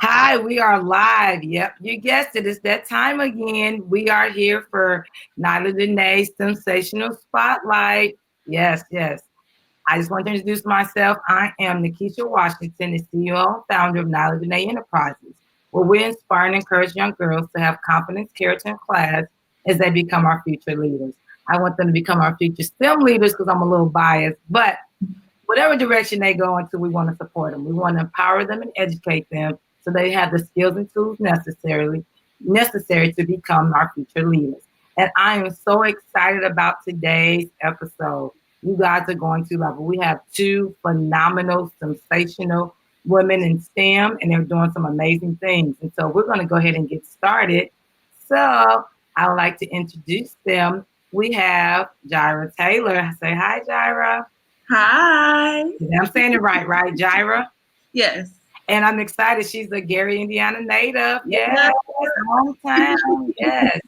Hi, we are live. Yep, you guessed it. It's that time again. We are here for Nyla Danae's Sensational Spotlight. Yes, yes. I just want to introduce myself. I am Nikisha Washington, the CEO and founder of Nyla Danae Enterprises, where we inspire and encourage young girls to have confidence, character, and class as they become our future leaders. I want them to become our future STEM leaders because I'm a little biased, but whatever direction they go into, we want to support them. We want to empower them and educate them so they have the skills and tools necessary to become our future leaders. And I am so excited about today's episode. You guys are going to love it. We have two phenomenal, sensational women in STEM, and they're doing some amazing things. And so we're going to go ahead and get started. So I would like to introduce them. We have Jirah Taylor. Say hi, Jirah. Hi. I'm saying it right, Jirah? Yes. And I'm excited. She's a Gary, Indiana native. Yes, hometown. Yes.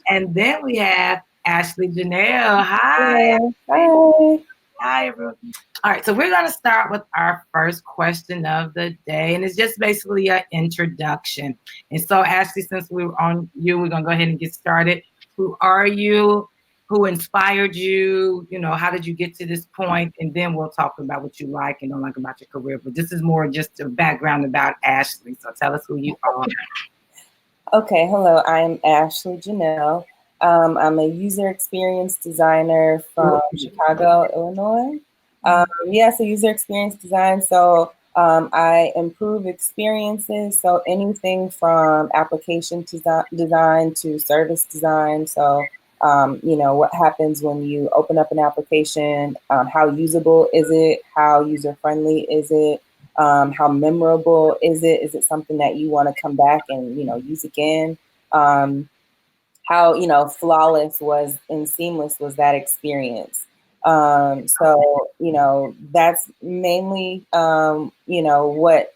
And then we have Ashley Janelle. Hi. Hi. Hi, everyone. All right, so we're going to start with our first question of the day, and it's just basically an introduction. And so, Ashley, since we were on you, we're going to go ahead and get started. Who are you? Who inspired you? You know, how did you get to this point? And then we'll talk about what you like and don't like about your career. But this is more just a background about Ashley. So tell us who you are. Okay, hello. I'm Ashley Janelle. I'm a user experience designer from Chicago, Illinois. So user experience design. So I improve experiences. So anything from application design to service design. So what happens when you open up an application? How usable is it? How user friendly is it? How memorable is it? Is it something that you want to come back and, use again? How, flawless and seamless was that experience? That's mainly, what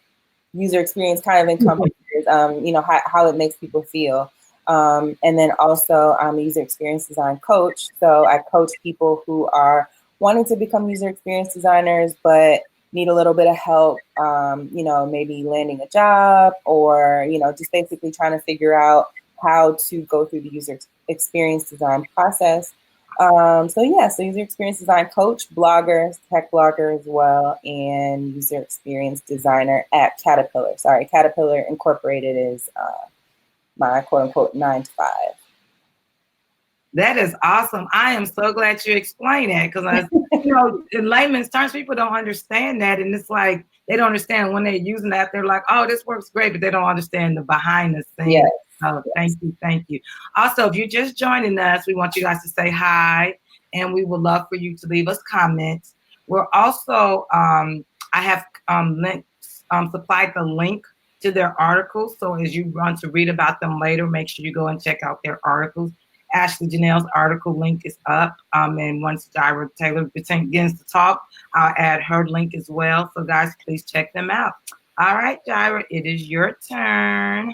user experience kind of encompasses, how it makes people feel. And then also I'm a user experience design coach. So I coach people who are wanting to become user experience designers, but need a little bit of help, maybe landing a job or, just basically trying to figure out how to go through the user experience design process. So user experience design coach, blogger, tech blogger as well, and user experience designer at Caterpillar. Sorry, Caterpillar Incorporated is my quote unquote 9 to 5. That is awesome. I am so glad you explained that because, in layman's terms, people don't understand that. And it's like they don't understand when they're using that. They're like, oh, this works great, but they don't understand the behind the scenes. Yes. Oh, thank you. Thank you. Also, if you're just joining us, we want you guys to say hi, and we would love for you to leave us comments. We're also, I have supplied the link to their articles. So as you want to read about them later, make sure you go and check out their articles. Ashley Janelle's article link is up. And once Jirah Taylor begins to talk, I'll add her link as well. So guys, please check them out. All right, Jirah, it is your turn.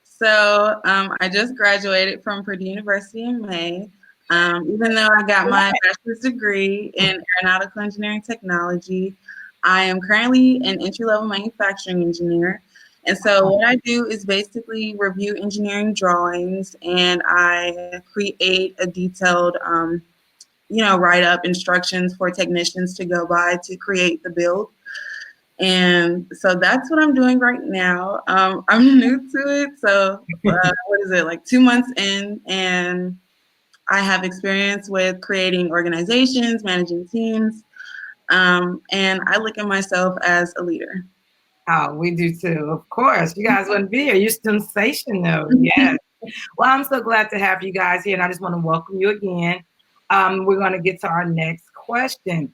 So I just graduated from Purdue University in May. Even though I got my bachelor's degree in Aeronautical Engineering Technology, I am currently an entry-level manufacturing engineer. And so what I do is basically review engineering drawings, and I create a detailed, write-up instructions for technicians to go by to create the build. And so that's what I'm doing right now. I'm new to it. So what is it, like 2 months in, and I have experience with creating organizations, managing teams, and I look at myself as a leader. Oh, we do too. Of course. You guys wouldn't be here. You're sensational. Yes. Well, I'm so glad to have you guys here, and I just want to welcome you again. We're going to get to our next question.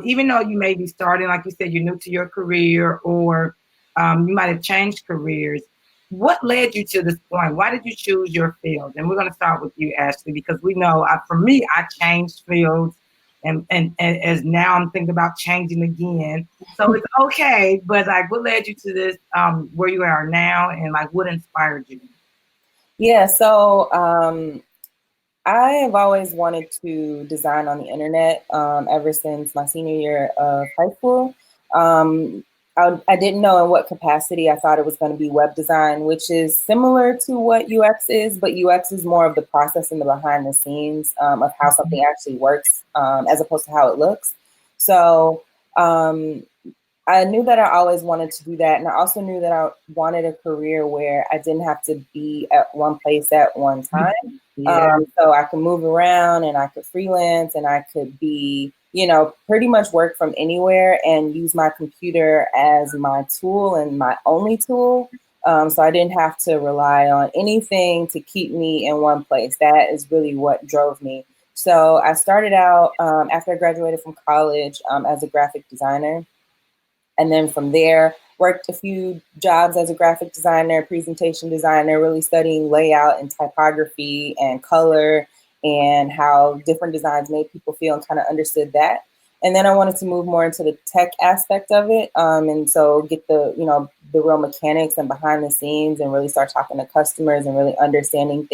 Even though you may be starting, like you said, you're new to your career, or you might have changed careers, what led you to this point? Why did you choose your field? And we're going to start with you, Ashley, because we know, for me, I changed fields. And as now I'm thinking about changing again. So it's okay, but like what led you to this, where you are now, and like what inspired you? Yeah, so I have always wanted to design on the internet ever since my senior year of high school. I didn't know in what capacity. I thought it was going to be web design, which is similar to what UX is, but UX is more of the process and the behind the scenes of how something actually works, as opposed to how it looks. So I knew that I always wanted to do that. And I also knew that I wanted a career where I didn't have to be at one place at one time. So I could move around and I could freelance and I could be, pretty much work from anywhere and use my computer as my tool and my only tool. So I didn't have to rely on anything to keep me in one place. That is really what drove me. So I started out after I graduated from college as a graphic designer. And then from there, worked a few jobs as a graphic designer, presentation designer, really studying layout and typography and color and how different designs made people feel, and kind of understood that. And then I wanted to move more into the tech aspect of it. And so get the real mechanics and behind the scenes and really start talking to customers and really understanding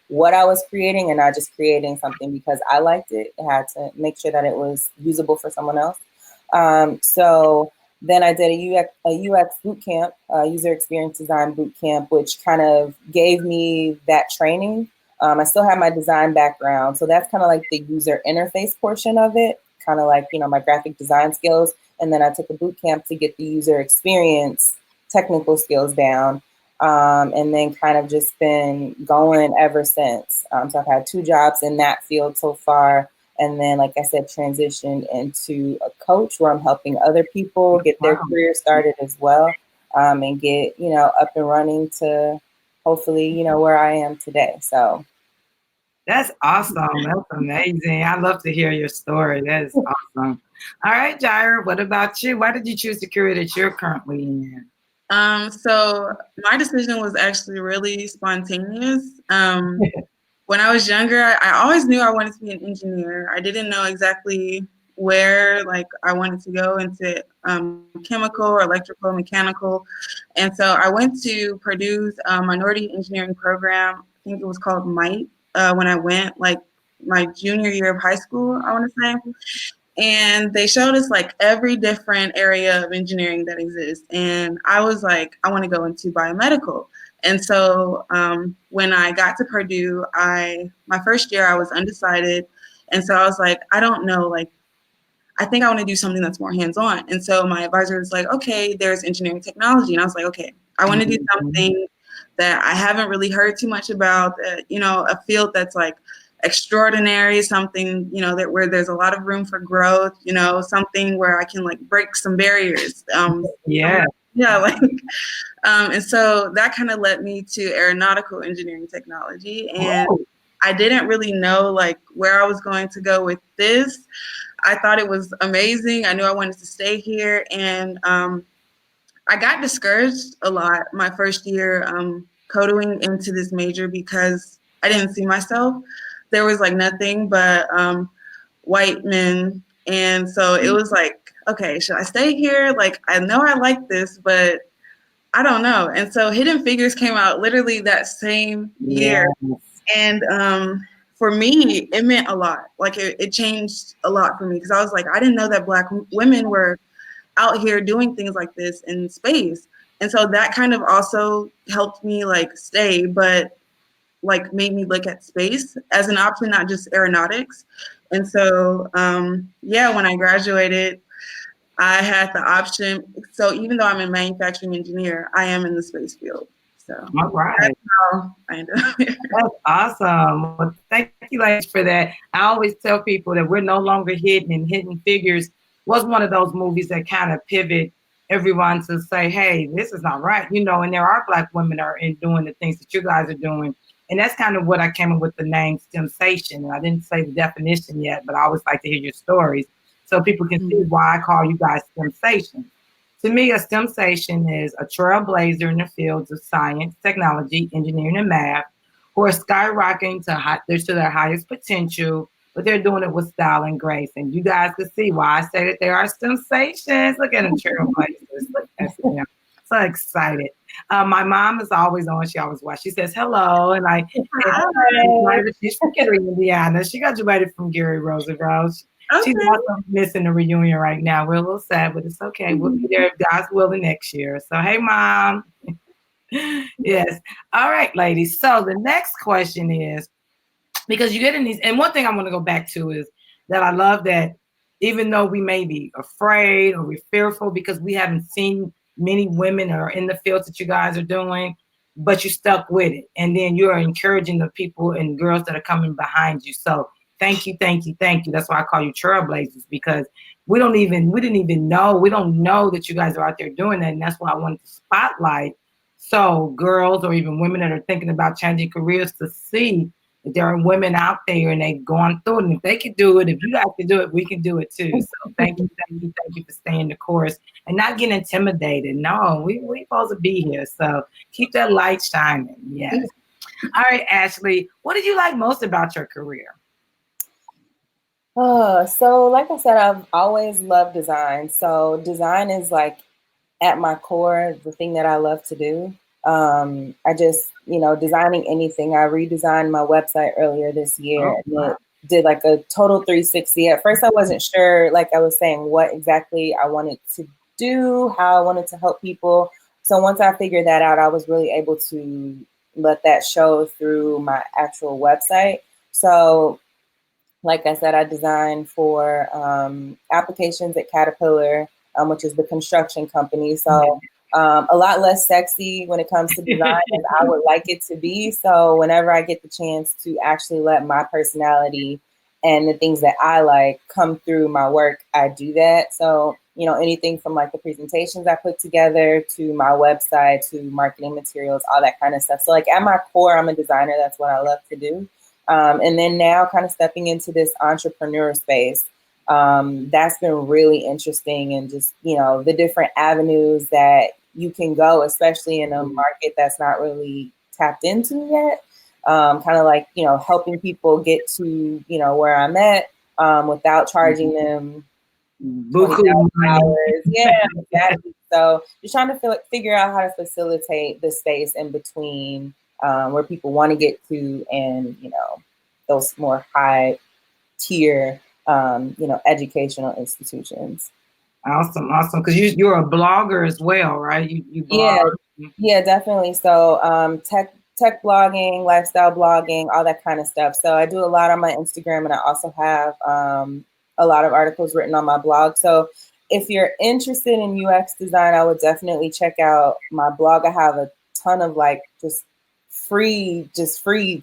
what I was creating and not just creating something because I liked it. I had to make sure that it was usable for someone else. So then I did a UX boot camp, user experience design boot camp, which kind of gave me that training. I still have my design background. So that's kind of like the user interface portion of it, kind of like, my graphic design skills. And then I took a boot camp to get the user experience technical skills down. And then kind of just been going ever since. So I've had 2 jobs in that field so far. And then, like I said, transitioned into a coach where I'm helping other people get their career started as well, and get, up and running to hopefully, where I am today. So that's awesome. That's amazing. I love to hear your story. That is awesome. All right, Jirah, what about you? Why did you choose the career that you're currently in? So my decision was actually really spontaneous. When I was younger, I always knew I wanted to be an engineer. I didn't know exactly where I wanted to go into chemical or electrical, mechanical. And so I went to Purdue's minority engineering program. I think it was called MITE when I went my junior year of high school, I want to say. And they showed us every different area of engineering that exists. And I was like, I want to go into biomedical. And so when I got to Purdue, my first year I was undecided. And so I was like, I don't know, I think I want to do something that's more hands-on. And so my advisor was like, okay, there's engineering technology. And I was like, okay, I want to do something that I haven't really heard too much about, a field that's extraordinary, something, that where there's a lot of room for growth, something where I can break some barriers. And so that kind of led me to Aeronautical Engineering Technology. And I didn't really know where I was going to go with this. I thought it was amazing. I knew I wanted to stay here. And I got discouraged a lot my first year coding into this major because I didn't see myself. There was nothing but white men. And so it was okay, should I stay here? I know I like this, but I don't know. And so Hidden Figures came out literally that same year. And for me, it meant a lot. It changed a lot for me because I was I didn't know that Black women were out here doing things like this in space. And so that kind of also helped me stay, but made me look at space as an option, not just aeronautics. And so, when I graduated, I had the option. So even though I'm a manufacturing engineer, I am in the space field. So all right. That's how I ended up here. That's awesome. Well, thank you, ladies, for that. I always tell people that we're no longer hidden, and Hidden Figures was one of those movies that kind of pivot everyone to say, hey, this is not right. And there are Black women are in doing the things that you guys are doing. And that's kind of what I came up with the name STEMsation. And I didn't say the definition yet, but I always like to hear your stories so people can see why I call you guys STEMsation. To me, a STEMsation is a trailblazer in the fields of science, technology, engineering, and math who are skyrocketing to their highest potential, but they're doing it with style and grace. And you guys can see why I say that they are STEMsations. Look at them trailblazers. Look at them. So excited. My mom is always on. She always watches. She says hello. And she's from Gary, Indiana. She graduated from Gary Roosevelt. She's also missing the reunion right now. We're a little sad, but it's okay. We'll be there if God's willing next year. So, hey, Mom. Yes. All right, ladies. So the next question is, because you get in these, and one thing I want to go back to is that I love that even though we may be afraid or we're fearful because we haven't seen many women that are in the fields that you guys are doing, but you stuck with it. And then you are encouraging the people and girls that are coming behind you. So thank you, thank you, thank you. That's why I call you trailblazers, because we don't know that you guys are out there doing that. And that's why I wanted to spotlight, so girls or even women that are thinking about changing careers to see that there are women out there and they've gone through it. And if they can do it, if you guys can do it, we can do it too. So thank you, thank you, thank you for staying the course and not getting intimidated. No, we supposed to be here. So keep that light shining. Yes. All right, Ashley, what did you like most about your career? So like I said, I've always loved design. So design is like at my core, the thing that I love to do. I just, designing anything. I redesigned my website earlier this year, and it did like a total 360. At first, I wasn't sure, like I was saying, what exactly I wanted to do, how I wanted to help people. So once I figured that out, I was really able to let that show through my actual website. So like I said, I designed for applications at Caterpillar, which is the construction company. So a lot less sexy when it comes to design as I would like it to be. So whenever I get the chance to actually let my personality and the things that I like come through my work, I do that. So, anything from like the presentations I put together to my website to marketing materials, all that kind of stuff. So like at my core, I'm a designer. That's what I love to do. And then now kind of stepping into this entrepreneur space, that's been really interesting, and just, the different avenues that you can go, especially in a market that's not really tapped into yet. Kind of like, helping people get to, where I'm at without charging them $20,000. Yeah, exactly. So just trying to figure out how to facilitate the space in between where people want to get to and, those more high tier, educational institutions. Awesome. Because you're a blogger as well, right? You blog. Yeah, definitely. So tech blogging, lifestyle blogging, all that kind of stuff. So I do a lot on my Instagram, and I also have a lot of articles written on my blog. So if you're interested in UX design, I would definitely check out my blog. I have a ton of like just free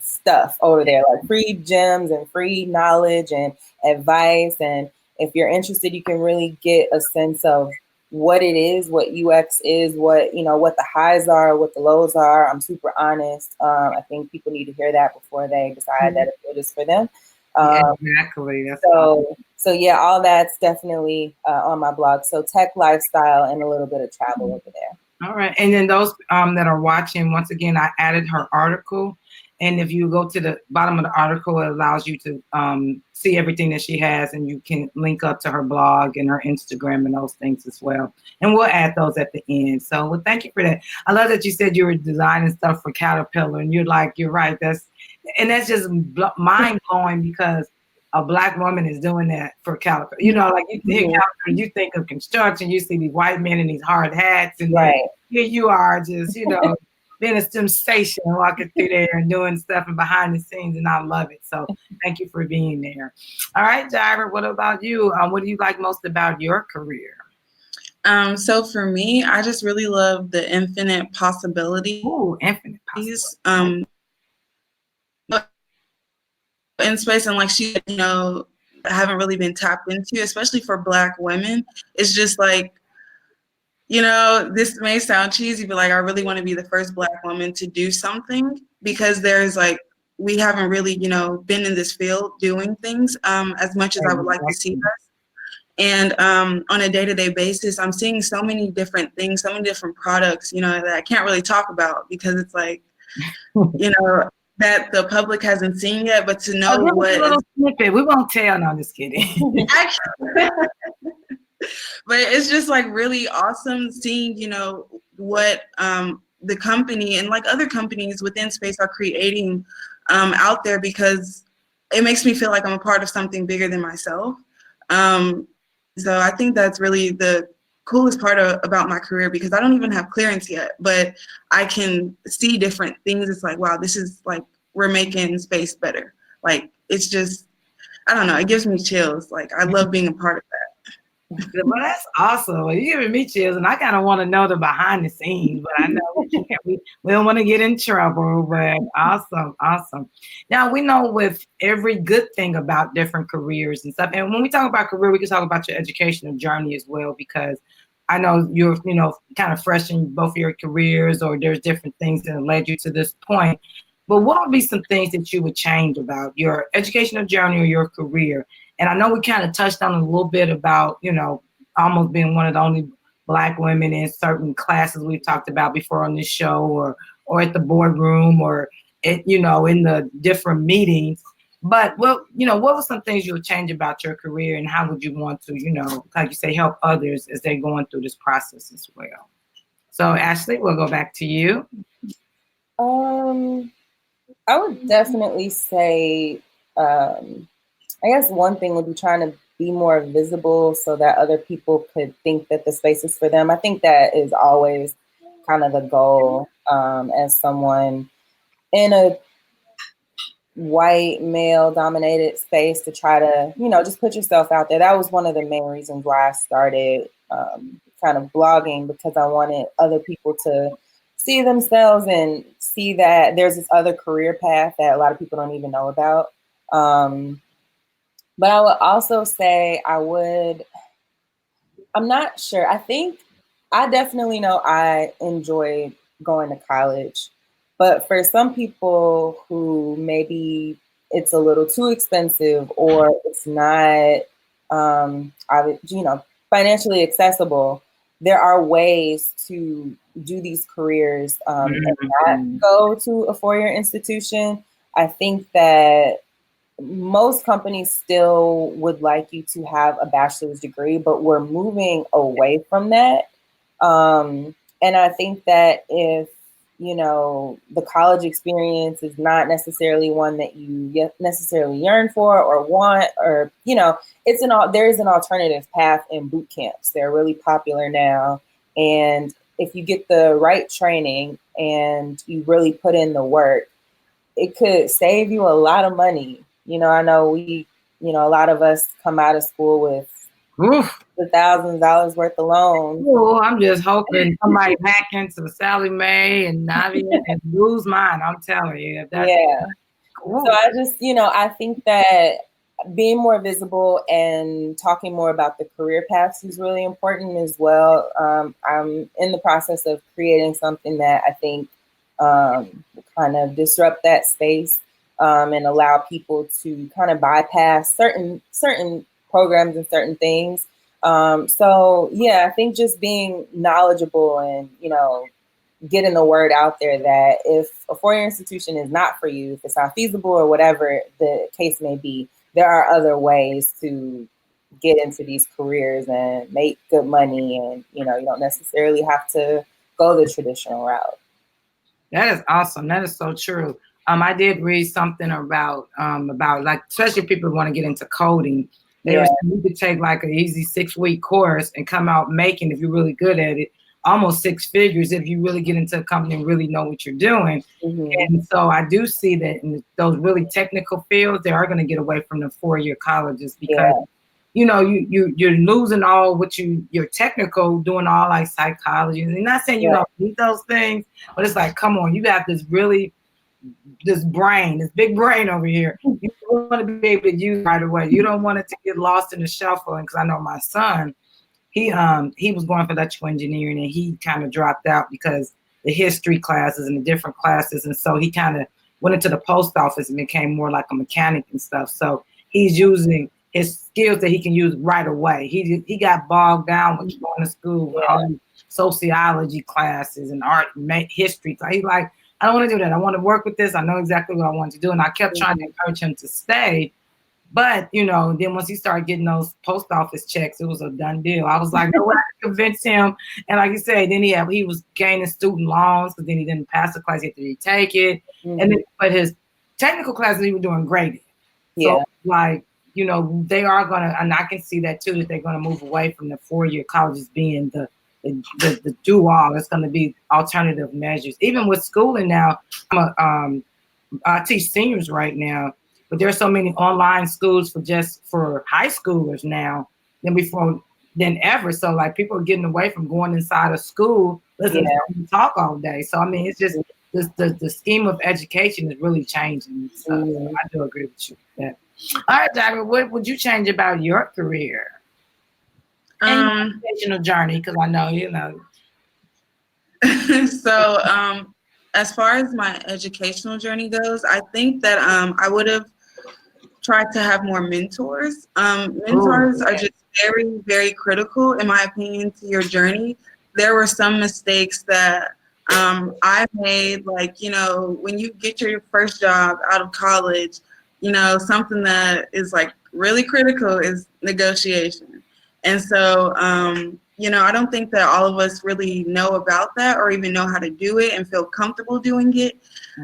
stuff over there, like free gems and free knowledge and advice. And if you're interested, you can really get a sense of what it is, what UX is, what the highs are, what the lows are. I'm super honest. I think people need to hear that before they decide that it is for them. Exactly. So yeah, all that's definitely on my blog. So tech, lifestyle, and a little bit of travel over there. All right. And then those that are watching, once again, I added her article. And if you go to the bottom of the article, it allows you to see everything that she has, and you can link up to her blog and her Instagram and those things as well. And we'll add those at the end. So, well, thank you for that. I love that you said you were designing stuff for Caterpillar, and you're right. That's just mind blowing, because a Black woman is doing that for Caterpillar. Like you think Caterpillar, you think of construction, you see these white men in these hard hats, and here you are just, being a STEMsation, walking through there and doing stuff and behind the scenes, and I love it. So thank you for being there. All right, Jirah, what about you? What do you like most about your career? So for me, I just really love the infinite possibilities. Ooh, infinite possibilities. In space, and like she, haven't really been tapped into, especially for Black women. It's just like, this may sound cheesy, but like I really want to be the first Black woman to do something, because there's like, we haven't really, been in this field doing things as much as I would like to see us. And on a day-to-day basis, I'm seeing so many different things, so many different products, that I can't really talk about, because it's like, that the public hasn't seen yet, but to know what. A little snippet. We won't tell. No, I'm just kidding. But it's just like really awesome seeing, what the company and like other companies within space are creating out there, because it makes me feel like I'm a part of something bigger than myself. So I think that's really the coolest part about my career, because I don't even have clearance yet, but I can see different things. It's like, wow, this is like, we're making space better. Like, it's just, I don't know, it gives me chills. Like, I love being a part of that. Well, that's awesome. Well, you're giving me chills, and I kind of want to know the behind the scenes, but I know we don't want to get in trouble. But awesome, awesome. Now we know with every good thing about different careers and stuff, and when we talk about career, we can talk about your educational journey as well, because I know you're, kind of fresh in both your careers, or there's different things that led you to this point. But what would be some things that you would change about your educational journey or your career? And I know we kind of touched on a little bit about, almost being one of the only Black women in certain classes we've talked about before on this show, or at the boardroom, or in the different meetings. But what were some things you would change about your career, and how would you want to, like you say, help others as they're going through this process as well? So Ashley, we'll go back to you. I would definitely say, I guess one thing would be trying to be more visible so that other people could think that the space is for them. I think that is always kind of the goal, as someone in a white male dominated space, to try to, just put yourself out there. That was one of the main reasons why I started kind of blogging, because I wanted other people to see themselves and see that there's this other career path that a lot of people don't even know about. But I would also say I'm not sure. I definitely know I enjoyed going to college, but for some people who maybe it's a little too expensive, or it's not, financially accessible, there are ways to do these careers and not go to a four-year institution. I think that most companies still would like you to have a bachelor's degree, but we're moving away from that. And I think that if, the college experience is not necessarily one that you necessarily yearn for or want, or, there is an alternative path in boot camps. They're really popular now. And if you get the right training and you really put in the work, it could save you a lot of money. I know a lot of us come out of school with $1,000 worth of loans. Oh, I'm just hoping somebody hack into Sally Mae and Navi and lose mine. I'm telling you. Yeah. Cool. So I just, I think that being more visible and talking more about the career paths is really important as well. I'm in the process of creating something that I think kind of disrupt that space and allow people to kind of bypass certain programs and certain things. So yeah, I think just being knowledgeable and, getting the word out there that if a four-year institution is not for you, if it's not feasible or whatever the case may be, there are other ways to get into these careers and make good money. And, you don't necessarily have to go the traditional route. That is awesome. That is so true. I did read something about like, especially if people want to get into coding. You could take like an easy 6-week course and come out making, if you're really good at it, almost 6 figures if you really get into a company and really know what you're doing. And so I do see that in those really technical fields, they are going to get away from the 4-year colleges, because you're losing all what you're technical, doing all like psychology. And I'm not saying you don't need those things, but it's like, come on, you got this brain, this big brain over here. You want to be able to use it right away. You don't want it to get lost in the shuffle. Because I know my son, he was going for electrical engineering, and he kind of dropped out because the history classes and the different classes. And so he kind of went into the post office and became more like a mechanic and stuff. So he's using his skills that he can use right away. He got bogged down with going to school with all these sociology classes and art and history. So he's like, I don't want to do that. I want to work with this. I know exactly what I want to do. And I kept trying to encourage him to stay. But, then once he started getting those post office checks, it was a done deal. I was like, no way I can convince him. And like you said, then he was gaining student loans, because then he didn't pass the class. He had to retake it. And then, but his technical classes, he was doing great. So like, you know, they are gonna, and I can see that too, that they're gonna move away from the 4-year colleges being the do all. It's gonna be alternative measures. Even with schooling now, I teach seniors right now, but there's so many online schools for high schoolers now than ever. So like people are getting away from going inside a school, listening to them talk all day. So I mean, it's just the scheme of education is really changing. So I do agree with you with that. All right, Diamond, what would you change about your career and your educational journey? Because I know, you know. So, as far as my educational journey goes, I think that I would have tried to have more mentors. Mentors are just very, very critical, in my opinion, to your journey. There were some mistakes that I made, like, you know, when you get your first job out of college, you know, something that is like really critical is negotiation. And so, you know, I don't think that all of us really know about that or even know how to do it and feel comfortable doing it.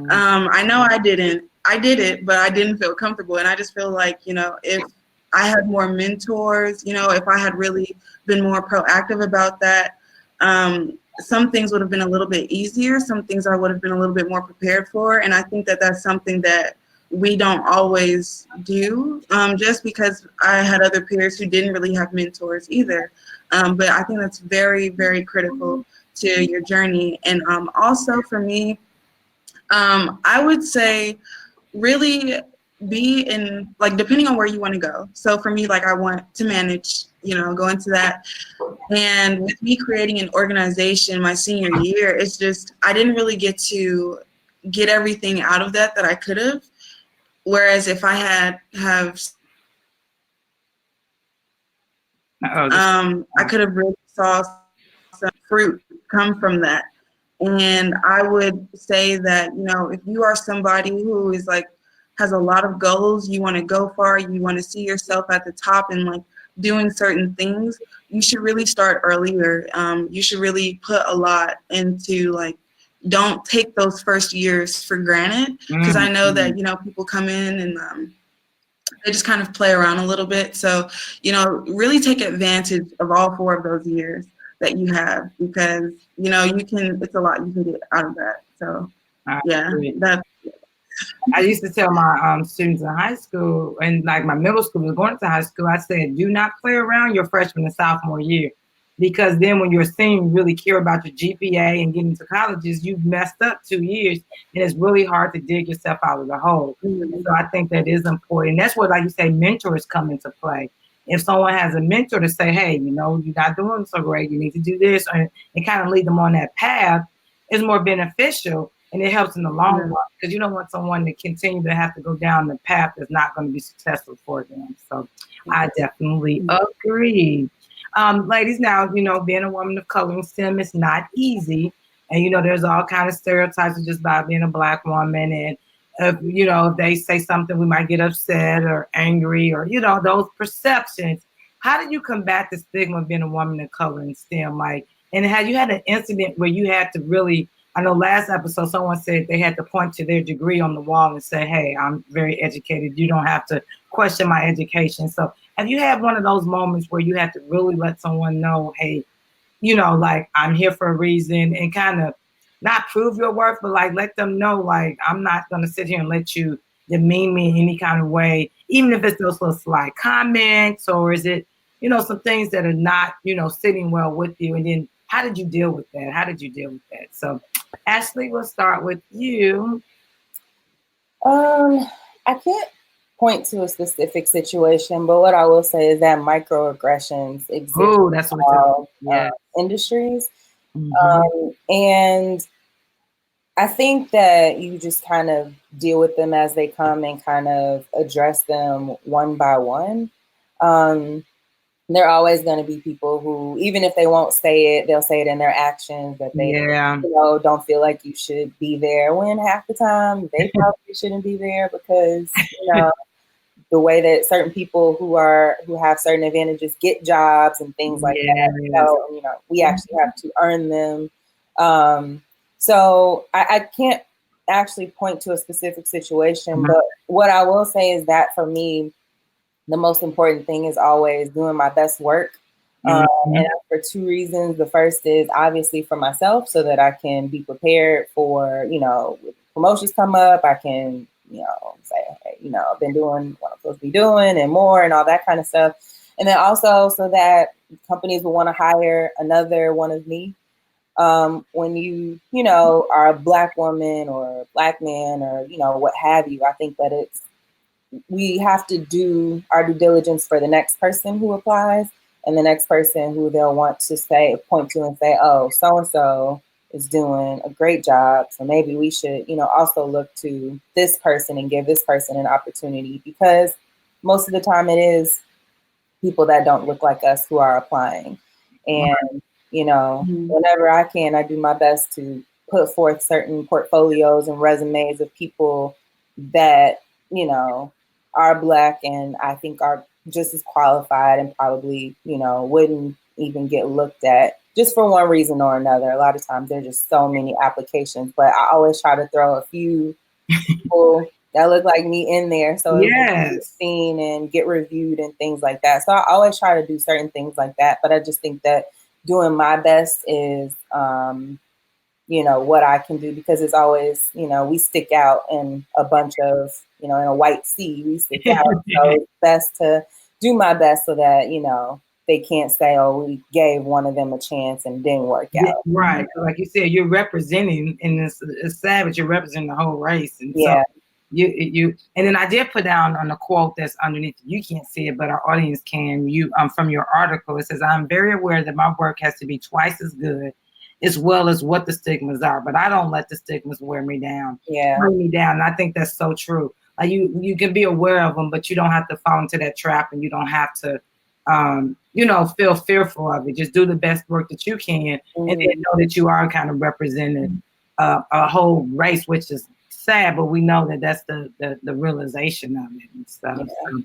I know I didn't. I did it, but I didn't feel comfortable. And I just feel like, you know, if I had more mentors, you know, if I had really been more proactive about that, some things would have been a little bit easier. Some things I would have been a little bit more prepared for. And I think that that's something that we don't always do, just because I had other peers who didn't really have mentors either. But I think that's very, very critical to your journey. And also for me, I would say really be in, like, depending on where you want to go. So for me, like, I want to manage, you know, go into that. And with me creating an organization my senior year, it's just, I didn't really get to get everything out of that I could have. Whereas if I I could have really saw some fruit come from that. And I would say that, you know, if you are somebody who is like, has a lot of goals, you want to go far, you want to see yourself at the top and like doing certain things, you should really start earlier. You should really put a lot into, like, don't take those first years for granted. Because I know that, you know, people come in and they just kind of play around a little bit. So, you know, really take advantage of all 4 of those years that you have, because, you know, it's a lot you can get out of that. So, yeah, I used to tell my students in high school and like my middle school was going to high school, I said, do not play around your freshman and sophomore year, because then when you're a senior, you really care about your GPA and getting into colleges, you've messed up 2 years and it's really hard to dig yourself out of the hole. So I think that is important. That's where, like you say, mentors come into play. If someone has a mentor to say, hey, you know, you're not doing so great, you need to do this, and kind of lead them on that path, is more beneficial. And it helps in the long run, because you don't want someone to continue to have to go down the path that's not going to be successful for them. So I definitely agree. Ladies, now, you know, being a woman of color in STEM is not easy. And, you know, there's all kind of stereotypes just about being a Black woman. And, you know, if they say something, we might get upset or angry, or, you know, those perceptions. How did you combat the stigma of being a woman of color in STEM? Like, and have you had an incident where you had to really, I know last episode someone said they had to point to their degree on the wall and say, hey, I'm very educated. You don't have to question my education. So have you had one of those moments where you had to really let someone know, hey, you know, like, I'm here for a reason, and kind of not prove your worth, but like let them know, like, I'm not going to sit here and let you demean me in any kind of way, even if it's those little slight comments, or is it, you know, some things that are not, you know, sitting well with you. And then how did you deal with that? How did you deal with that? So Ashley, we'll start with you. I can't point to a specific situation, but what I will say is that microaggressions exist in all industries. And I think that you just kind of deal with them as they come and kind of address them one by one. There are always going to be people who, even if they won't say it, they'll say it in their actions, that they, you know, don't feel like you should be there, when half the time they probably shouldn't be there, because, you know, the way that certain people who have certain advantages get jobs and things like that. So, you know, we actually have to earn them. So I can't actually point to a specific situation, but what I will say is that for me, the most important thing is always doing my best work. And for two reasons. The first is obviously for myself, so that I can be prepared for, you know, when promotions come up, I can, you know, say, hey, you know, I've been doing what I'm supposed to be doing and more and all that kind of stuff. And then also so that companies will want to hire another one of me. When you know, are a Black woman or a Black man or, you know, what have you, I think that we have to do our due diligence for the next person who applies, and the next person who they'll want to point to and say, oh, so-and-so is doing a great job. So maybe we should, you know, also look to this person and give this person an opportunity, because most of the time it is people that don't look like us who are applying. And, you know, whenever I can, I do my best to put forth certain portfolios and resumes of people that, you know, are Black and I think are just as qualified and probably, you know, wouldn't even get looked at just for one reason or another. A lot of times there's just so many applications, but I always try to throw a few people that look like me in there, so it can get seen and get reviewed and things like that. So I always try to do certain things like that, but I just think that doing my best is, you know, what I can do, because it's always, you know, we stick out in a bunch of, you know, in a white sea, we stick out. So it's best to do my best so that, you know, they can't say, oh, we gave one of them a chance and it didn't work out. Right. Like you said, you're representing, in this Savage, you're representing the whole race. And so you and then I did put down on the quote that's underneath, you can't see it, but our audience can, from your article. It says, I'm very aware that my work has to be twice as good as well as what the stigmas are, but I don't let the stigmas wear me down. Bring me down. And I think that's so true. Like you can be aware of them, but you don't have to fall into that trap, and you don't have to you know, feel fearful of it. Just do the best work that you can, and then know that you are kind of representing a whole race, which is sad, but we know that that's the realization of it and stuff. So,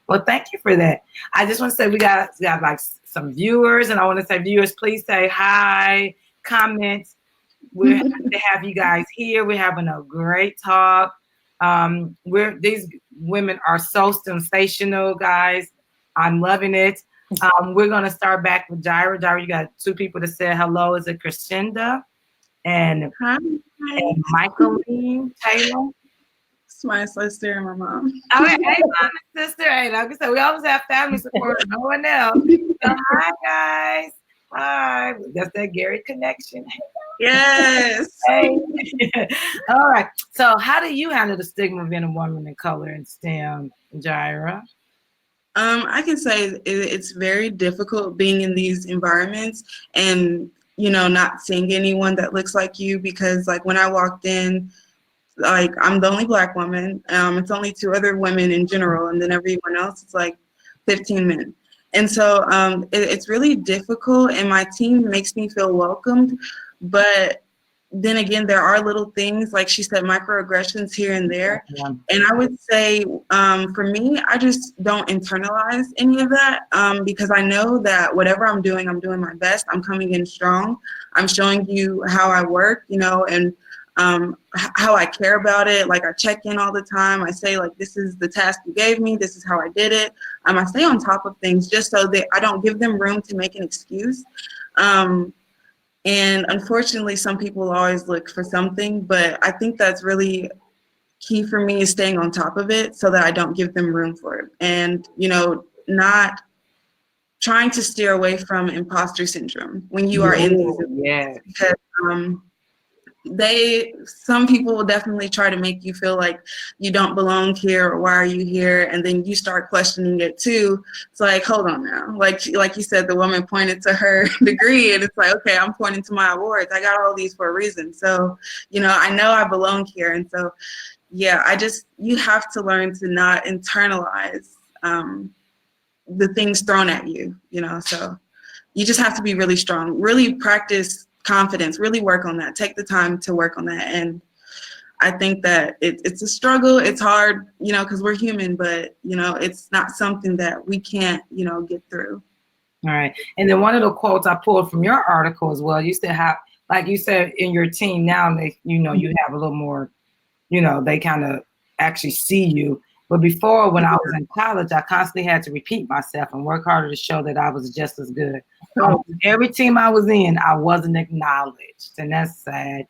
well, thank you for that. I just want to say we got like some viewers, and I want to say, viewers, please say hi, comment. We're happy to have you guys here. We're having a great talk. These women are so sensational, guys. I'm loving it. We're going to start back with Jirah. Jirah, you got two people that said hello. Is it Crescenda and Michaeline Taylor? It's my sister and my mom. Oh, hey, mom and sister. Hey, like I said, we always have family support. No one else. So, hi, guys. Hi. That's that Gary connection. Yes. Hey. All right. So how do you handle the stigma of being a woman in color in STEM, Jirah? I can say it's very difficult being in these environments and, you know, not seeing anyone that looks like you, because like when I walked in, like I'm the only Black woman. It's only 2 other women in general, and then everyone else, it's like 15 men. And so it's really difficult, and my team makes me feel welcomed. But then again, there are little things, like she said, microaggressions here and there. And I would say for me, I just don't internalize any of that, because I know that whatever I'm doing my best. I'm coming in strong. I'm showing you how I work, you know, and how I care about it. Like I check in all the time. I say like, this is the task you gave me. This is how I did it. I stay on top of things just so that I don't give them room to make an excuse. And unfortunately, some people always look for something, but I think that's really key for me, is staying on top of it so that I don't give them room for it. And, you know, not trying to steer away from imposter syndrome when you are in these, because some people will definitely try to make you feel like you don't belong here, or why are you here? And then you start questioning it too. It's like, hold on now. Like you said, the woman pointed to her degree, and it's like, okay, I'm pointing to my awards. I got all these for a reason. So, you know, I know I belong here. And so, yeah, you have to learn to not internalize the things thrown at you, you know, so you just have to be really strong, really practice confidence, really work on that, take the time to work on that. And I think that it's a struggle. It's hard, you know, because we're human, but, you know, it's not something that we can't, you know, get through. All right. And then one of the quotes I pulled from your article as well, you said how, like you said, in your team now, they, you know, you have a little more, you know, they kind of actually see you. But before, when I was in college, I constantly had to repeat myself and work harder to show that I was just as good. Every team I was in, I wasn't acknowledged, and that's sad.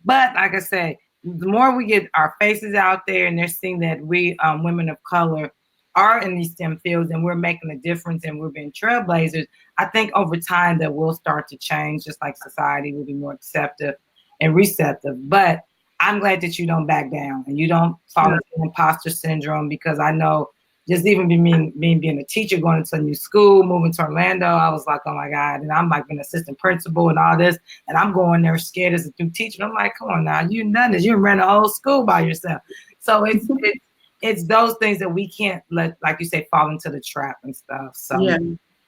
But like I said, the more we get our faces out there and they're seeing that we women of color are in these STEM fields and we're making a difference and we're being trailblazers, I think over time that will start to change, just like society will be more accepting and receptive. But I'm glad that you don't back down and you don't fall into imposter syndrome, because I know just even being a teacher, going into a new school, moving to Orlando, I was like, oh my God. And I'm like an assistant principal and all this. And I'm going there scared as a new teacher. I'm like, come on now, you done this. You ran the whole school by yourself. So it's those things that we can't let, like you say, fall into the trap and stuff. So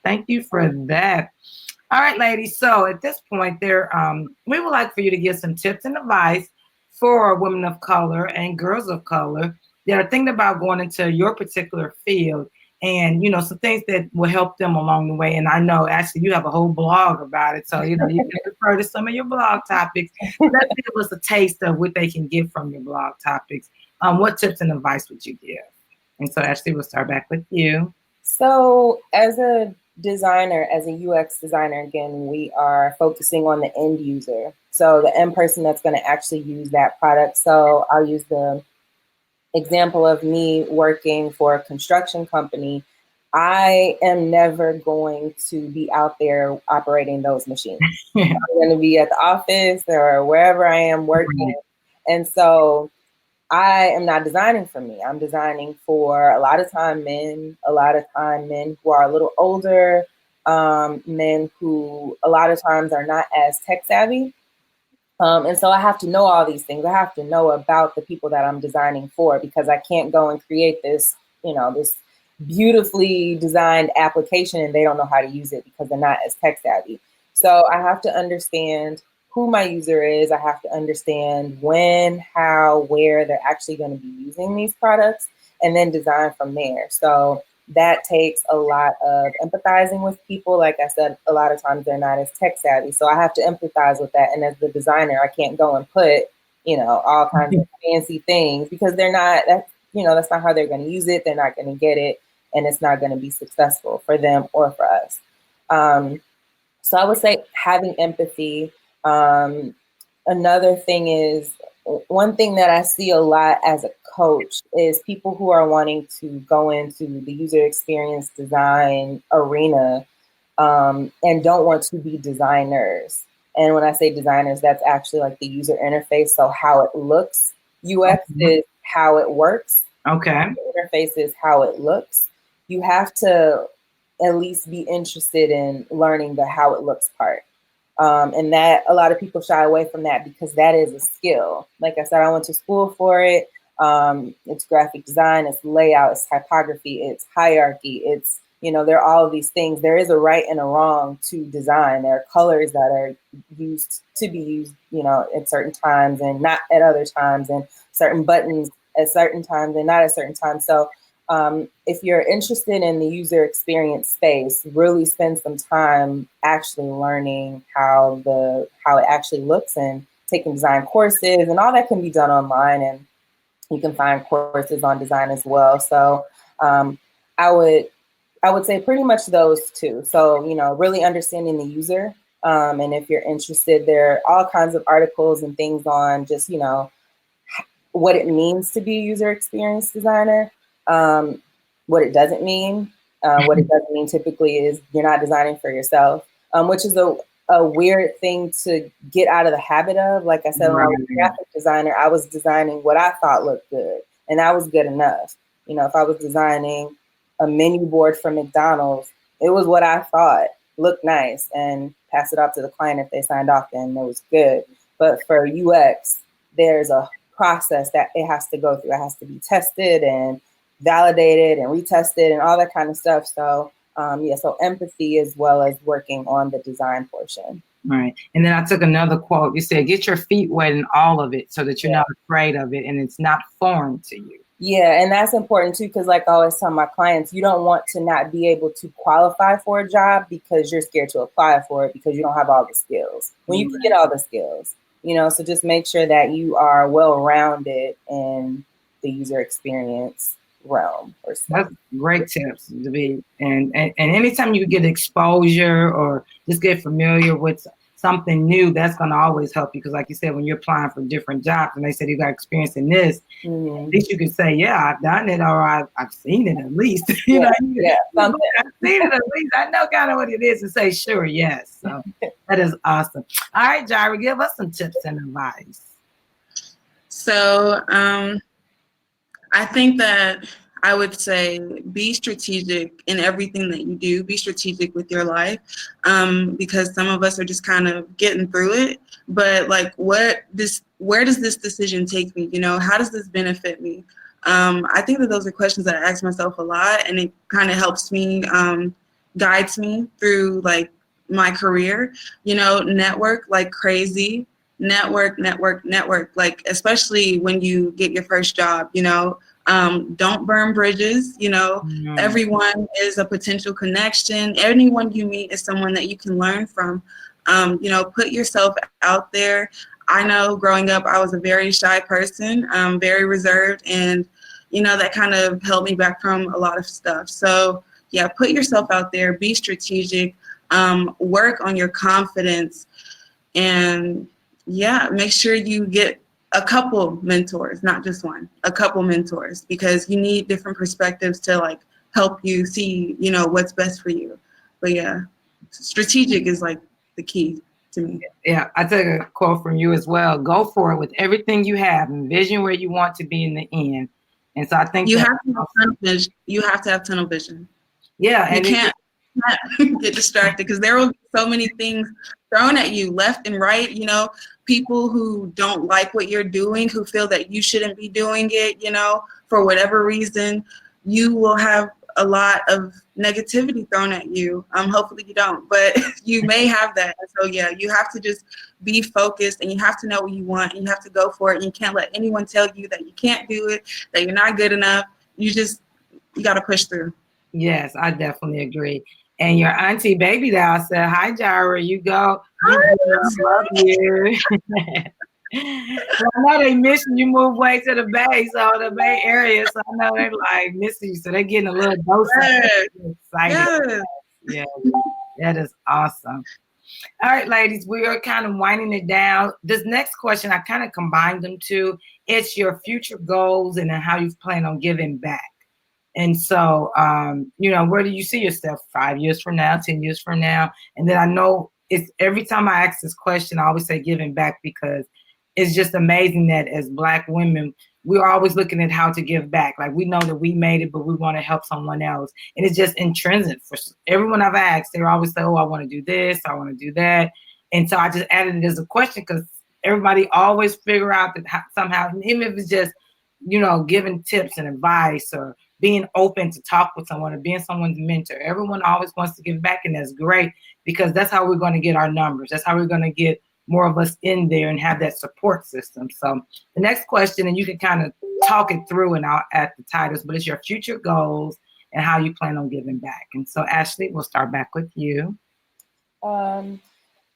thank you for that. All right, ladies. So at this point, we would like for you to give some tips and advice for women of color and girls of color that are thinking about going into your particular field, and some things that will help them along the way. And I know, Ashley, you have a whole blog about it, so you can refer to some of your blog topics. Let's give us a taste of what they can get from your blog topics. What tips and advice would you give? And so, Ashley, we'll start back with you. So, as a designer, as a UX designer, again, we are focusing on the end user. So the end person that's going to actually use that product. So I'll use the example of me working for a construction company. I am never going to be out there operating those machines. I'm going to be at the office or wherever I am working. And so I am not designing for me. I'm designing for a lot of time men who are a little older, men who a lot of times are not as tech savvy. And so I have to know all these things. I have to know about the people that I'm designing for, because I can't go and create this, this beautifully designed application and they don't know how to use it because they're not as tech savvy. So I have to understand who my user is. I have to understand when, how, where they're actually going to be using these products, and then design from there. So that takes a lot of empathizing with people. Like I said, a lot of times they're not as tech savvy. So I have to empathize with that. And as the designer, I can't go and put, all kinds of fancy things, because they're not, that's not how they're going to use it. They're not going to get it. And it's not going to be successful for them or for us. So I would say having empathy. Another thing is, one thing that I see a lot as a coach is people who are wanting to go into the user experience design arena and don't want to be designers. And when I say designers, that's actually like the user interface. So how it looks. UX is how it works. Okay. The interface is how it looks. You have to at least be interested in learning the how it looks part. And that a lot of people shy away from that because that is a skill. Like I said, I went to school for it. It's graphic design, it's layout, it's typography, it's hierarchy, it's, there are all of these things. There is a right and a wrong to design. There are colors that are used to be used, at certain times and not at other times, and certain buttons at certain times and not at certain times. So if you're interested in the user experience space, really spend some time actually learning how it actually looks, and taking design courses, and all that can be done online, and you can find courses on design as well. So I would say pretty much those two. So, really understanding the user. And if you're interested, there are all kinds of articles and things on just, what it means to be a user experience designer. What it doesn't mean. What it doesn't mean typically is you're not designing for yourself, which is a weird thing to get out of the habit of. Like I said, when I was a graphic designer, I was designing what I thought looked good, and that was good enough. If I was designing a menu board for McDonald's, it was what I thought looked nice, and pass it off to the client. If they signed off, then it was good. But for UX, there's a process that it has to go through. It has to be tested and validated and retested and all that kind of stuff. So so empathy as well as working on the design portion. Right. And then I took another quote. You said, get your feet wet in all of it so that you're not afraid of it and it's not foreign to you. Yeah, and that's important too, because like I always tell my clients, you don't want to not be able to qualify for a job because you're scared to apply for it because you don't have all the skills. When you can get all the skills, so just make sure that you are well-rounded in the user experience realm or stuff. That's great tips to be. And anytime you get exposure or just get familiar with something new, that's going to always help you. Because like you said, when you're applying for different jobs and they said you got experience in this, at least you can say, yeah, I've done it, or I've seen it at least. you know, I've seen it at least. I know kind of what it is, and say, sure, yes. So that is awesome. All right, Jirah, give us some tips and advice. So I think that I would say be strategic in everything that you do. Be strategic with your life, because some of us are just kind of getting through it. But like, where does this decision take me? You know, how does this benefit me? I think that those are questions that I ask myself a lot, and it kind of helps me, guides me through like my career. You know, network like crazy. Network, like especially when you get your first job, you know. Don't burn bridges, you know. Everyone is a potential connection. Anyone you meet is someone that you can learn from. You know, put yourself out there. I know growing up, I was a very shy person, very reserved, and, you know, that kind of held me back from a lot of stuff. So yeah, put yourself out there, be strategic, work on your confidence, and yeah, make sure you get a couple mentors, not just one, a couple mentors, because you need different perspectives to like help you see, you know, what's best for you. But yeah, strategic is like the key to me. Yeah, I took a quote from you as well. Go for it with everything you have. Envision where you want to be in the end. And so I think you have to have tunnel vision. You have to have tunnel vision. Yeah, and you can't get distracted because there will be so many things thrown at you left and right. You know, people who don't like what you're doing, who feel that you shouldn't be doing it, you know, for whatever reason, you will have a lot of negativity thrown at you. Hopefully you don't, but you may have that. So yeah, you have to just be focused, and you have to know what you want, and you have to go for it. And you can't let anyone tell you that you can't do it, that you're not good enough. You got to push through. Yes, I definitely agree. And your auntie baby doll said, "Hi, Jirah, you go. I love you." Well, I know they missing you. Move way to the Bay, so the Bay Area. So I know they're like missing you. So they're getting a little dose of it. Excited. Yeah, that is awesome. All right, ladies, we are kind of winding it down. This next question, I kind of combined them two. It's your future goals and then how you plan on giving back. And so, you know, where do you see yourself 5 years from now, 10 years from now? And then I know it's every time I ask this question, I always say giving back, because it's just amazing that as Black women, we're always looking at how to give back. Like, we know that we made it, but we want to help someone else. And it's just intrinsic for everyone I've asked. They always say, oh, I want to do this, I want to do that. And so I just added it as a question because everybody always figure out that somehow, even if it's just, you know, giving tips and advice or being open to talk with someone or being someone's mentor. Everyone always wants to give back, and that's great because that's how we're going to get our numbers. That's how we're going to get more of us in there and have that support system. So the next question, and you can kind of talk it through and I'll add the titles, but it's your future goals and how you plan on giving back. And so Ashley, we'll start back with you.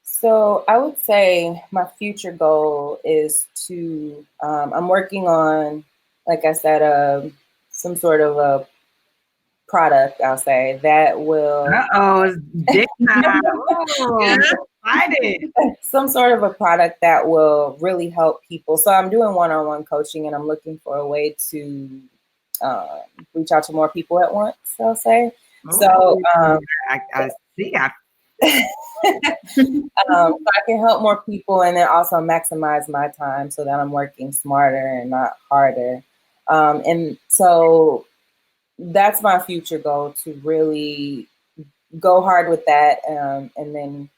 So I would say my future goal is to, I'm working on, like I said, some sort of a product, I'll say, that will... it's big time. Excited. Some sort of a product that will really help people. So I'm doing one-on-one coaching, and I'm looking for a way to reach out to more people at once, I'll say. So I see. So I can help more people and then also maximize my time so that I'm working smarter and not harder. And so that's my future goal, to really go hard with that. And then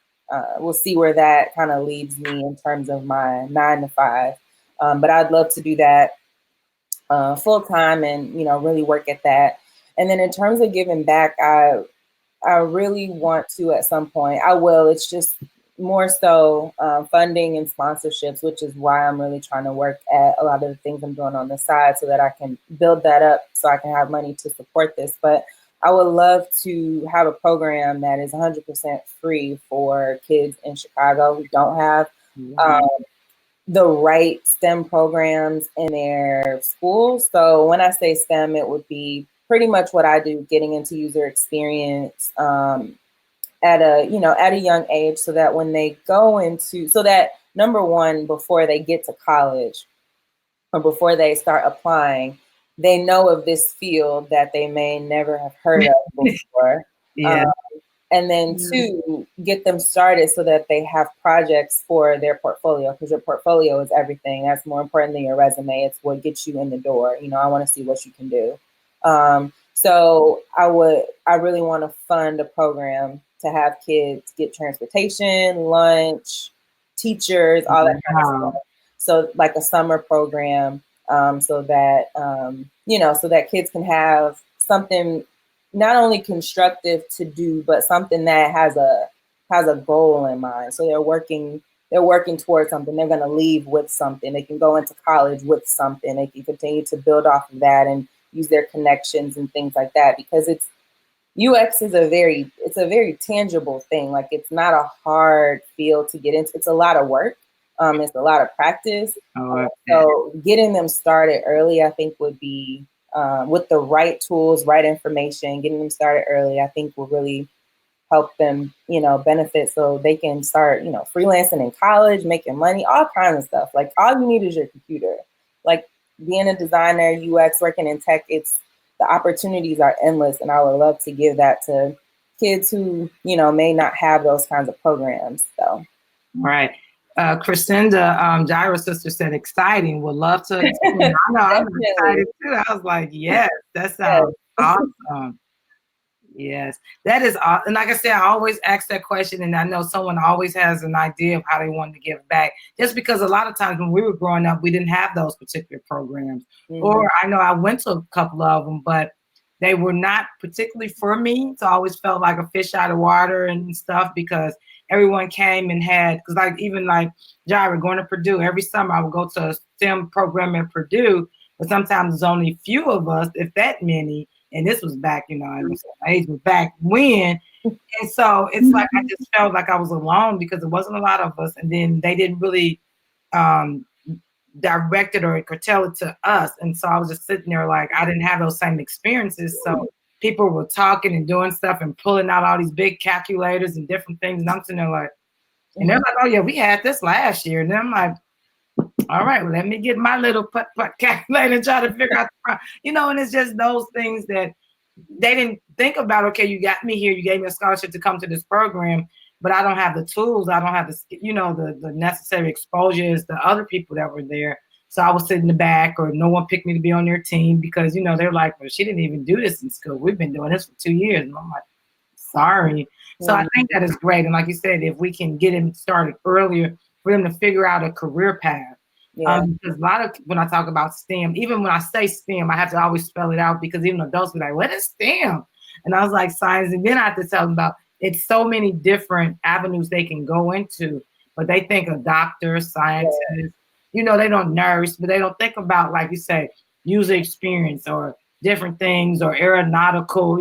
we'll see where that kind of leads me in terms of my 9 to 5. But I'd love to do that full time and, you know, really work at that. And then in terms of giving back, I really want to at some point. I will. It's just more so funding and sponsorships, which is why I'm really trying to work at a lot of the things I'm doing on the side so that I can build that up so I can have money to support this. But I would love to have a program that is 100% free for kids in Chicago who don't have the right STEM programs in their schools. So when I say STEM, it would be pretty much what I do, getting into user experience at a young age, so that when they go into, so that number one, before they get to college or before they start applying, they know of this field that they may never have heard of before. Yeah. And then two, get them started so that they have projects for their portfolio, because your portfolio is everything. That's more important than your resume. It's what gets you in the door. I want to see what you can do. So I really want to fund a program to have kids get transportation, lunch, teachers, all that kind of stuff. So like a summer program, so that so that kids can have something not only constructive to do, but something that has a goal in mind. So they're working towards something. They're going to leave with something. They can go into college with something. They can continue to build off of that and use their connections and things like that, because UX is a very tangible thing. Like, it's not a hard field to get into. It's a lot of work. It's a lot of practice. So getting them started early, I think, would be, with the right tools, right information, getting them started early, I think will really help them, benefit, so they can start, freelancing in college, making money, all kinds of stuff. Like, all you need is your computer. Like, being a designer, UX, working in tech, the opportunities are endless, and I would love to give that to kids who, may not have those kinds of programs. So. Right. Crescenda, Jirah's sister, said exciting. Would love to. I know I'm excited too. I was like, yes, that sounds awesome. Yes, that is awesome. And like I said, I always ask that question, and I know someone always has an idea of how they want to give back. Just because a lot of times when we were growing up, we didn't have those particular programs. Or I know I went to a couple of them, but they were not particularly for me. So I always felt like a fish out of water and stuff, because everyone came and had, because like even like Jirah going to Purdue, every summer I would go to a STEM program at Purdue, but sometimes there's only a few of us, if that many. And this was back, I was age, but back when. And so it's like I just felt like I was alone, because there wasn't a lot of us. And then they didn't really direct it or tell it to us. And so I was just sitting there like I didn't have those same experiences. So people were talking and doing stuff and pulling out all these big calculators and different things. And I'm sitting there like, and they're like, oh yeah, we had this last year. And then I'm like, all right, well, let me get my little putt calculator and try to figure out the problem. And it's just those things that they didn't think about. Okay, you got me here, you gave me a scholarship to come to this program, but I don't have the tools, I don't have the necessary exposures to other people that were there. So I was sitting in the back, or no one picked me to be on their team, because they're like, well, she didn't even do this in school. We've been doing this for 2 years. And I'm like, sorry. So I think that is great. And like you said, if we can get them started earlier for them to figure out a career path. Because a lot of, when I talk about STEM, even when I say STEM, I have to always spell it out, because even adults be like, what is STEM? And I was like, science. And then I have to tell them about, it's so many different avenues they can go into, but they think a doctor, scientist, they don't nurse, but they don't think about, like you say, user experience or different things, or aeronautical,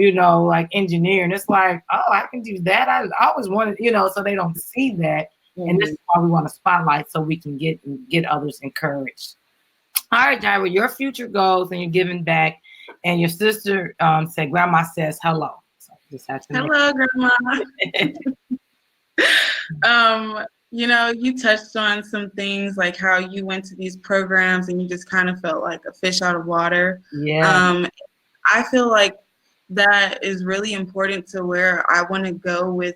like engineer. And it's like, oh, I can do that. I always wanted, so they don't see that. And this is why we want to spotlight, so we can get others encouraged. All right, Jirah, your future goals, and you're giving back. And your sister said, Grandma says hello. So just have to hello, Grandma. You touched on some things, like how you went to these programs and you just kind of felt like a fish out of water. Yeah. I feel like that is really important to where I want to go with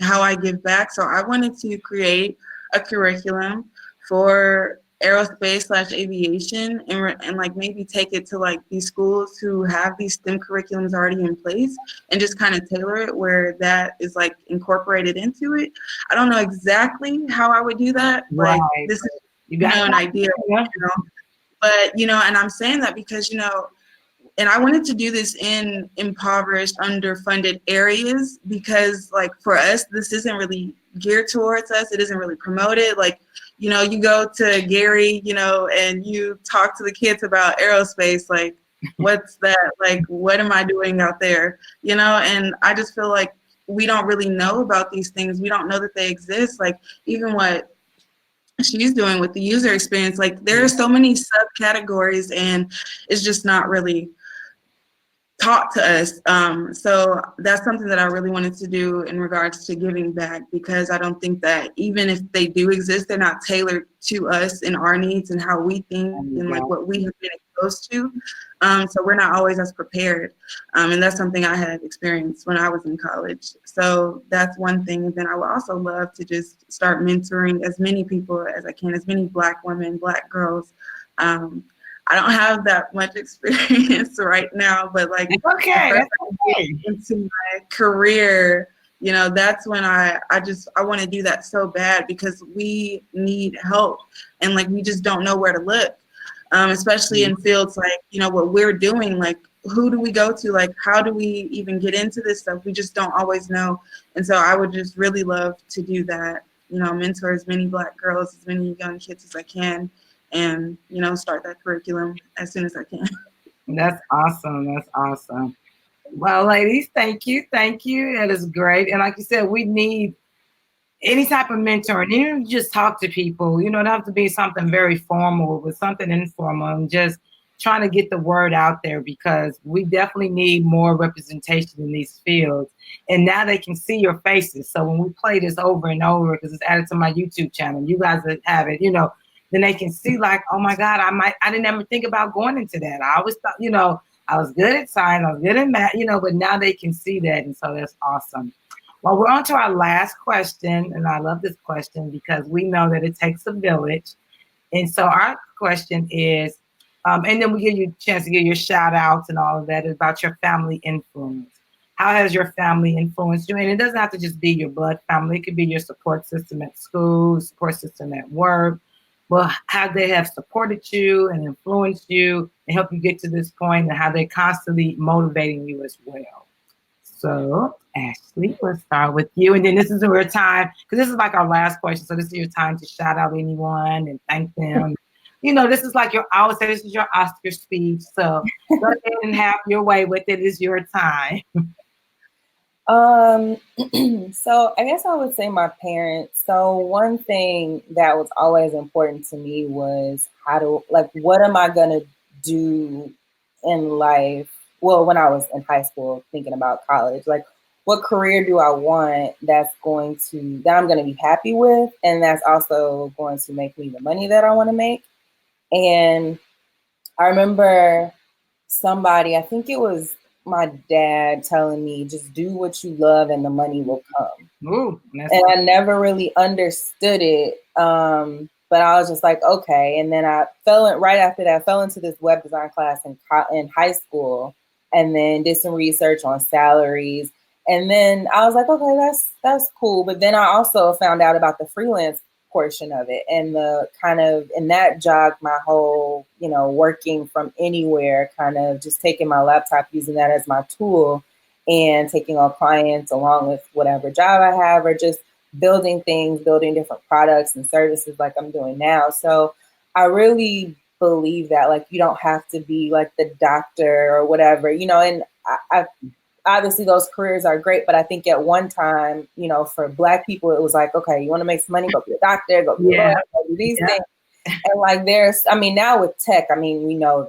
how I give back. So I wanted to create a curriculum for aerospace/aviation, and like maybe take it to like these schools who have these STEM curriculums already in place, and just kind of tailor it where that is like incorporated into it. I don't know exactly how I would do that, but this is an idea, but and I'm saying that because and I wanted to do this in impoverished, underfunded areas, because like for us, this isn't really geared towards us. It isn't really promoted. Like, you go to Gary, and you talk to the kids about aerospace, like, what's that? Like, what am I doing out there? And I just feel like we don't really know about these things. We don't know that they exist. Like, even what she's doing with the user experience. Like there are so many subcategories, and it's just not really taught to us. So that's something that I really wanted to do in regards to giving back, because I don't think that even if they do exist, they're not tailored to us and our needs and how we think and like what we have been exposed to. So we're not always as prepared. And that's something I had experienced when I was in college. So that's one thing. And then I would also love to just start mentoring as many people as I can, as many Black women, Black girls. I don't have that much experience right now, but like okay. into my career, you know, that's when I want to do that so bad, because we need help and like we just don't know where to look, especially in fields like, you know, what we're doing. Like, who do we go to? Like, how do we even get into this stuff? We just don't always know. And so I would just really love to do that, you know, mentor as many Black girls, as many young kids as I can, and, you know, start that curriculum as soon as I can. That's awesome. That's awesome. Well, ladies, thank you. Thank you. That is great. And like you said, we need any type of mentoring. Even just talk to people, you know, it doesn't have to be something very formal, but something informal, and just trying to get the word out there, because we definitely need more representation in these fields. And now they can see your faces. So when we play this over and over, because it's added to my YouTube channel, you guys that have it, you know, then they can see like, oh my God, I didn't ever think about going into that. I always thought, you know, I was good at science, I was good at math, you know, but now they can see that. And so that's awesome. Well, we're on to our last question. And I love this question because we know that it takes a village. And so our question is, and then we give you a chance to give your shout outs and all of that, about your family influence. How has your family influenced you? And it doesn't have to just be your blood family. It could be your support system at school, support system at work. Well, how they have supported you and influenced you and helped you get to this point, and how they're constantly motivating you as well. So, Ashley, let's start with you. And then this is your time, because this is like our last question. So this is your time to shout out anyone and thank them. You know, this is like I always say this is your Oscar speech. So go ahead and have your way with it. It's your time. So I guess I would say my parents. So one thing that was always important to me was what am I gonna do in life? Well, when I was in high school, thinking about college, like what career do I want that I'm gonna be happy with, and that's also going to make me the money that I want to make. And I remember somebody, I think it was my dad, telling me, just do what you love and the money will come. Ooh, and I never really understood it. But I was just like, okay. And then right after that, I fell into this web design class in high school, and then did some research on salaries. And then I was like, okay, that's cool. But then I also found out about the freelance portion of it, and and that jogged my whole, you know, working from anywhere, kind of just taking my laptop, using that as my tool, and taking on clients along with whatever job I have, or just building different products and services like I'm doing now. So I really believe that, like, you don't have to be like the doctor or whatever, you know, and I obviously those careers are great, but I think at one time, you know, for Black people, it was like, okay, you want to make some money, go be a doctor, go be a lawyer, go do these things. And like now with tech, I mean, we know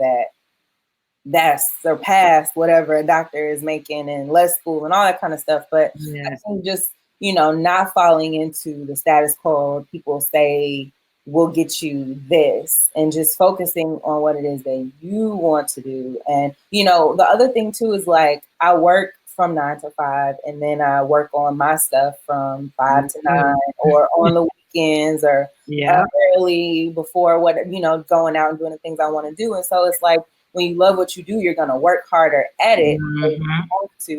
that's surpassed whatever a doctor is making, and less school and all that kind of stuff. But I think just, you know, not falling into the status quo, people say will get you this, and just focusing on what it is that you want to do. And, you know, the other thing too is, like, I work from 9 to 5, and then I work on my stuff from 5 to 9, or on the weekends, or early before going out and doing the things I want to do. And so it's like, when you love what you do, you're going to work harder at it,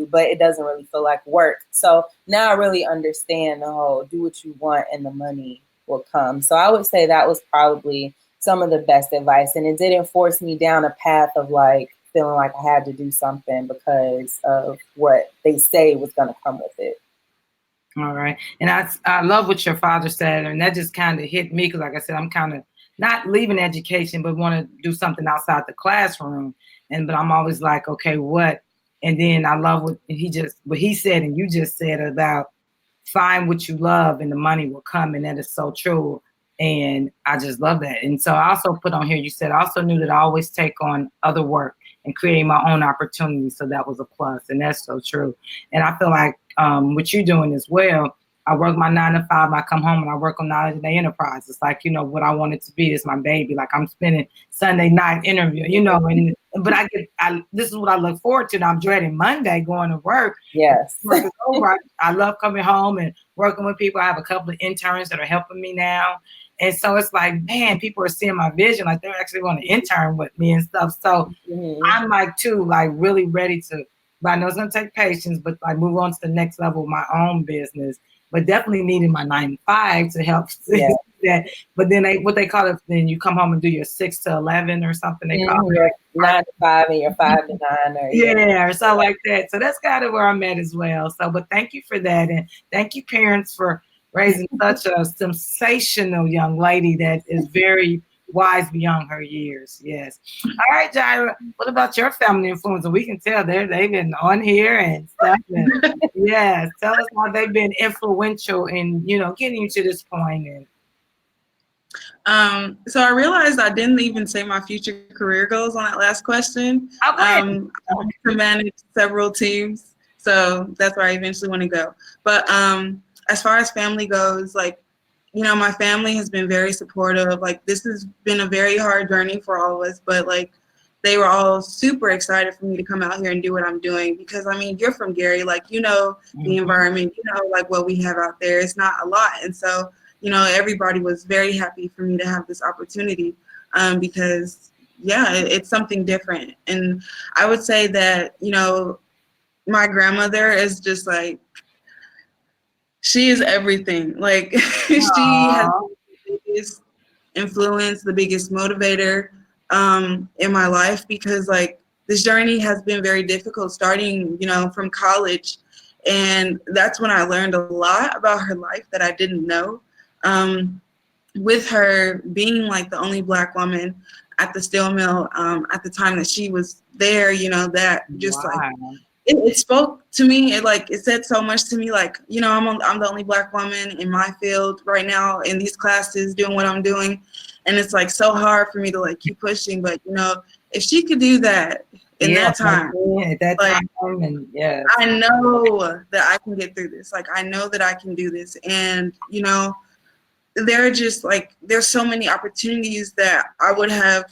but it doesn't really feel like work. So now I really understand the whole do what you want and the money will come. So I would say that was probably some of the best advice. And it didn't force me down a path of like feeling like I had to do something because of what they say was going to come with it. All right. And I love what your father said. And that just kind of hit me because, like I said, I'm kind of not leaving education, but want to do something outside the classroom. But I'm always like, okay, what? And then I love what he said, and you just said about find what you love and the money will come. And that is so true. And I just love that. And so I also put on here, you said, I also knew that I always take on other work and create my own opportunities. So that was a plus. And that's so true. And I feel like what you're doing as well, I work my 9 to 5, I come home and I work on Knowledge Day Enterprise. It's like, what I want it to be is my baby. Like I'm spending Sunday night interview, but this is what I look forward to. And I'm dreading Monday going to work. Yes. Work is over. I love coming home and working with people. I have a couple of interns that are helping me now. And so it's like, man, people are seeing my vision. Like they're actually going to intern with me and stuff. So I'm like, too, like really ready to, but I know it's going to take patience, but like move on to the next level of my own business. But definitely needing my 9 to 5 to help that. But then what they call it, then you come home and do your 6 to 11 or something. They call it 9 to 5 and your 5 to 9. Or something like that. So that's kind of where I'm at as well. So, but thank you for that. And thank you, parents, for raising such a sensational young lady that is very wise beyond her years. Yes. All right, Jirah, what about your family influence? And we can tell they've been on here and stuff. And yes, tell us how they've been influential in, getting you to this point. And so I realized I didn't even say my future career goals on that last question. I want to manage several teams, so that's where I eventually want to go. But as far as family goes, like, my family has been very supportive. Like, this has been a very hard journey for all of us, but like, they were all super excited for me to come out here and do what I'm doing because, you're from Gary, like, the environment, like what we have out there. It's not a lot. And so, everybody was very happy for me to have this opportunity because, it's something different. And I would say that, my grandmother is just like, she is everything. Like, she has the biggest influence, the biggest motivator in my life because, like, this journey has been very difficult starting, from college. And that's when I learned a lot about her life that I didn't know. With her being, like, the only Black woman at the steel mill at the time that she was there, that just, like, it spoke to me. It said so much to me. Like, I'm the only Black woman in my field right now in these classes doing what I'm doing, and it's like so hard for me to like keep pushing. But if she could do that in that time, I know that I can get through this. Like, I know that I can do this, and there are just like there's so many opportunities that I would have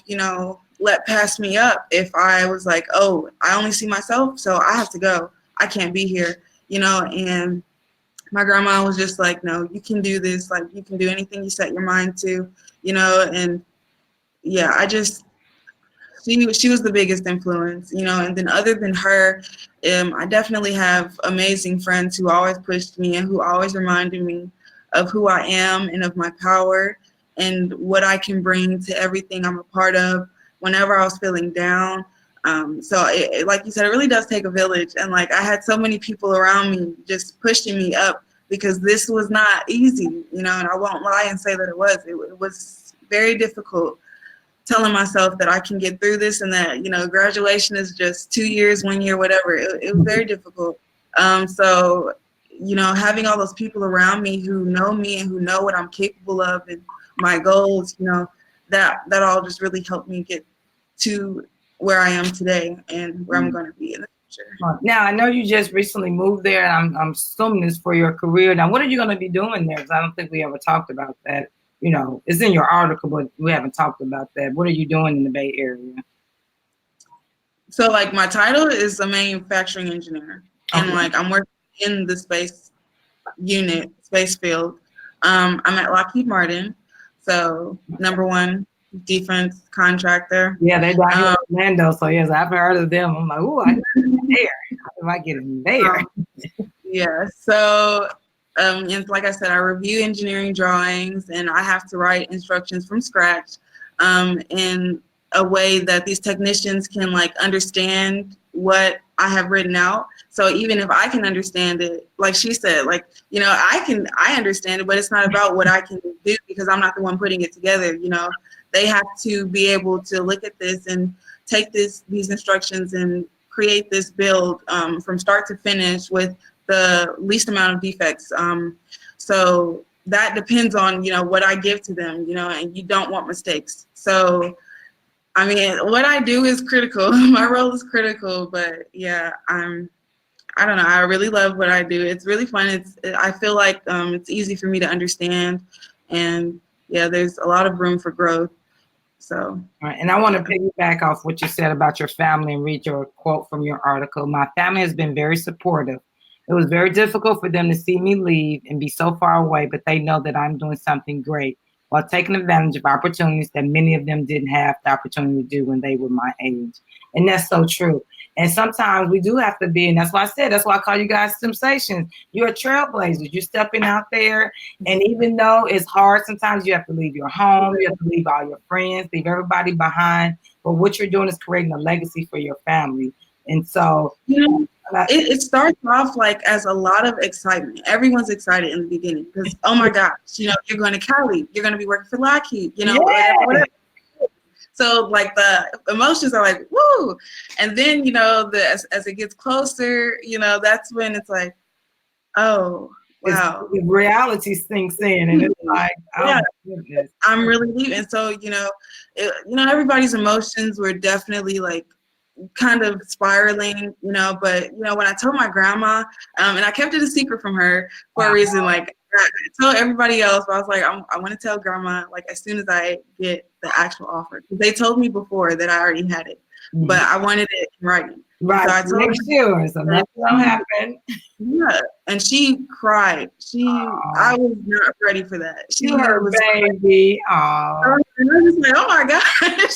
let pass me up if I was like, oh, I only see myself, so I have to go. I can't be here, and my grandma was just like, no, you can do this. Like, you can do anything you set your mind to, and yeah, she was the biggest influence, and then other than her, I definitely have amazing friends who always pushed me and who always reminded me of who I am and of my power and what I can bring to everything I'm a part of whenever I was feeling down. So like you said, it really does take a village. And like, I had so many people around me just pushing me up because this was not easy, and I won't lie and say that it was. It was very difficult telling myself that I can get through this and that, graduation is just 2 years, 1 year, whatever. It was very difficult. So, having all those people around me who know me and who know what I'm capable of and my goals, that all just really helped me get to where I am today and where I'm going to be in the future. Now, I know you just recently moved there, and I'm assuming it's for your career. Now, what are you going to be doing there? Because I don't think we ever talked about that. It's in your article, but we haven't talked about that. What are you doing in the Bay Area? So, like, my title is a manufacturing engineer, and like I'm working in the space unit, space field. I'm at Lockheed Martin, so #1 defense contractor. Yeah, they're down here in Orlando, so yes, I've heard of them. I'm like, ooh, I get there. How do I get in there? Yeah, so and like I said, I review engineering drawings, and I have to write instructions from scratch in a way that these technicians can like understand what I have written out. So even if I can understand it, like she said, like, I understand it, but it's not about what I can do because I'm not the one putting it together. They have to be able to look at this and take these instructions and create this build from start to finish with the least amount of defects. So that depends on, you know, what I give to them, you know, and you don't want mistakes. So, I mean, what I do is critical. My role is critical, but yeah, I don't know. I really love what I do. It's really fun. I feel like it's easy for me to understand, and yeah, there's a lot of room for growth. So, right. And I want to piggyback off what you said about your family and read your quote from your article. My family has been very supportive. It was very difficult for them to see me leave and be so far away, but they know that I'm doing something great while taking advantage of opportunities that many of them didn't have the opportunity to do when they were my age. And that's so true. And sometimes we do have to be, and that's why I said, that's why I call you guys STEMsations. You're trailblazers. You're stepping out there. And even though it's hard, sometimes you have to leave your home, you have to leave all your friends, leave everybody behind. But what you're doing is creating a legacy for your family. And so, you know, it starts off like as a lot of excitement. Everyone's excited in the beginning because, oh my gosh, you know, you're going to Cali, you're going to be working for Lockheed, you know, whatever. So like the emotions are like, woo. And then, you know, as it gets closer, you know, that's when it's like, oh, wow. The reality sinks in and it's like, oh yeah, my goodness. I'm really leaving. So, you know, everybody's emotions were definitely like kind of spiraling, you know, but, you know, when I told my grandma, and I kept it a secret from her for a reason, like I told everybody else, but I was like, I want to tell grandma, like, as soon as I get the actual offer. They told me before that I already had it, but I wanted it in writing. Right. So I told make sure so nothing will happen. Yeah. And she cried. I was not ready for that. She was baby. I was just like, oh my gosh.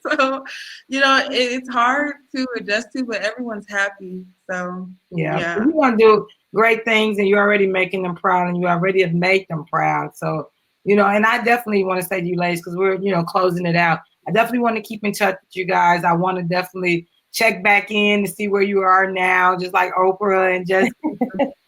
So, you know, it's hard to adjust to, but everyone's happy. So yeah. You want to do great things and you're already making them proud and you already have made them proud. So, you know, and I definitely want to say to you ladies, because we're, you know, closing it out. I definitely want to keep in touch with you guys. I want to definitely check back in to see where you are now, just like Oprah, and just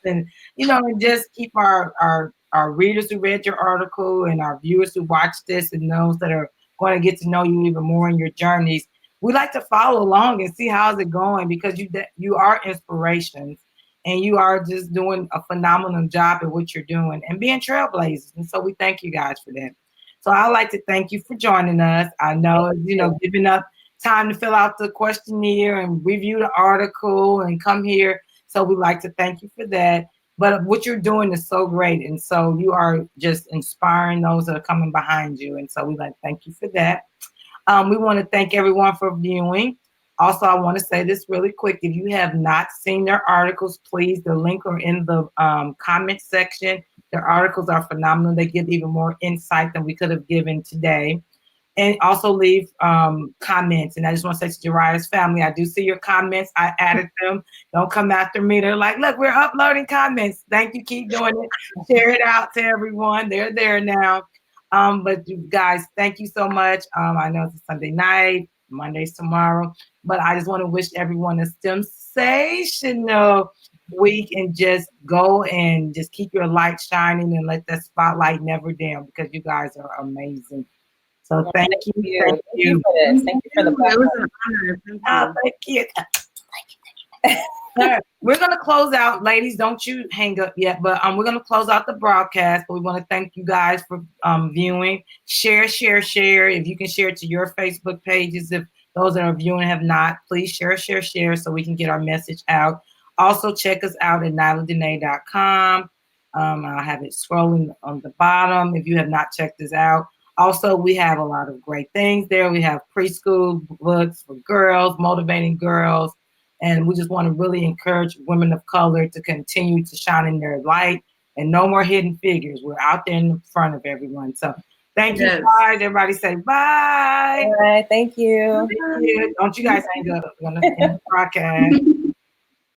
and you know, and just keep our readers who read your article and our viewers who watch this and those that are going to get to know you even more in your journeys. We like to follow along and see how's it going because you are inspirations and you are just doing a phenomenal job at what you're doing and being trailblazers. And so we thank you guys for that. So I'd like to thank you for joining us. I know, you know, giving up time to fill out the questionnaire and review the article and come here. So we'd like to thank you for that. But what you're doing is so great. And so you are just inspiring those that are coming behind you. And so we'd like to thank you for that. We want to thank everyone for viewing. Also, I want to say this really quick. If you have not seen their articles, please, the link are in the comment section. Their articles are phenomenal. They give even more insight than we could have given today. And also leave comments. And I just want to say to Jirah's family, I do see your comments. I added them. Don't come after me. They're like, look, we're uploading comments. Thank you. Keep doing it. Share it out to everyone. They're there now. But you guys, thank you so much. I know it's a Sunday night, Monday's tomorrow, but I just want to wish everyone a STEMsational week and just go and just keep your light shining and let that spotlight never dim because you guys are amazing. So thank you. Thank you for this. Thank you for the platform. It was an honor. Thank you. All right. We're going to close out. Ladies, don't you hang up yet, but we're going to close out the broadcast. But we want to thank you guys for viewing. Share. If you can share it to your Facebook pages. If those that are viewing have not, please share so we can get our message out. Also, check us out at nyladene.com. I'll have it scrolling on the bottom if you have not checked us out. Also, we have a lot of great things there. We have preschool books for girls, motivating girls. And we just want to really encourage women of color to continue to shine in their light and no more hidden figures. We're out there in front of everyone. So thank you, guys. Everybody say bye. All right. Thank you. Thank you. Don't you guys hang up. We're going to end the broadcast.